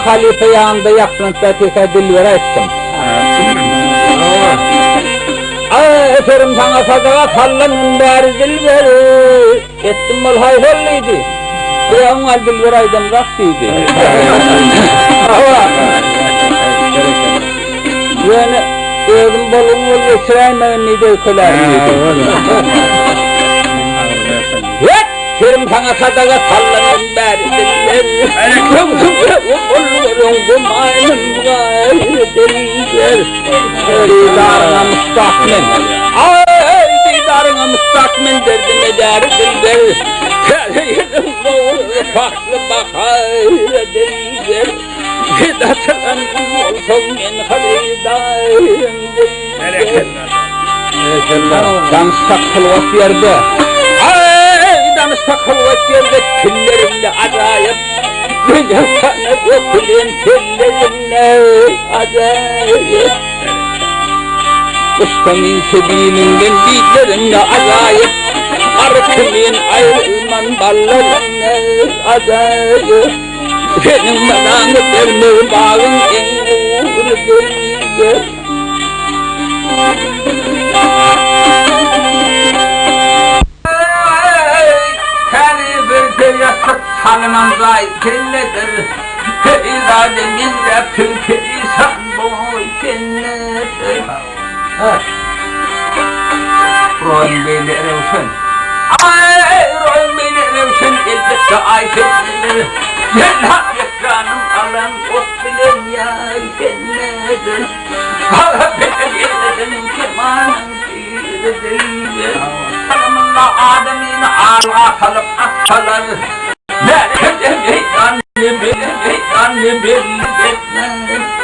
halife yanında yaptığında tekrar Dilber'e ettim. Eferim sana sadaka sallanın bari Dilber'i. Ettim ol hayırlıydı. Kıyamlar Dilber aydım raktıydı. Yani özüm bolum ol geçireyim ben neydi öküleriydi. Eferim sana sadaka sallanın bari Dilber'i. Bolluğun bu maymun gayri Dilber. Didarına müstakmin. Ay didarına müstakmin derdim eder Dilber. Yerim doğru farklı bakar Dilber. Didatın olsun en halidayım Dilber. Danışsak kılvat yerde. Ay danışsak kılvat yerde küllerimde acayip. Dünyasına dökülen küllerimde acayip. Ustamin sebilinden dillerimde acayip. Arkımın ayrılman ballarına acayip. Senin badanı verme bağın en uğru Dilber. Kani bir de yasak salınan zahit kelledir. İrademin yaptın perişan boy kelledir. Royun beyli erevşen. Ay royun beyli erevşen elbette ayşetlidir. Cennet ekranım alan ok bilen ya kelledir. Hala benim yededim kemanın kiridir. Salamullah ademine ağla kalıp aksalar. Merkeze meydan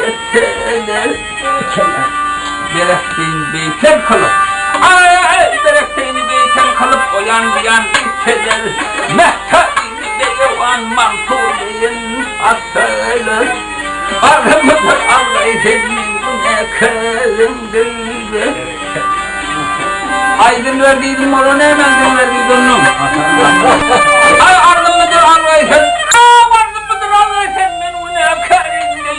etseler. Berekteyn beyten kalıp. Ay berekteyn beyten kalıp oyan biyan içseler. Mehtabini beyavan mantuleyin asseler. Arımıdır Allah'ın ne kılındır. Aydın verdiydim onu ne hemen verdiydim onu. Ay ardımıdır Allah'ın. Ardımıdır Allah'ın ben bu ne kılındır.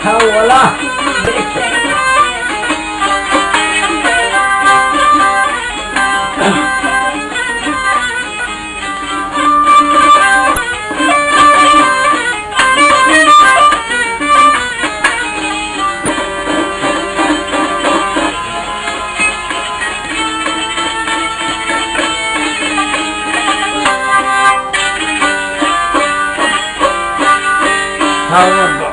Wala. Tamam.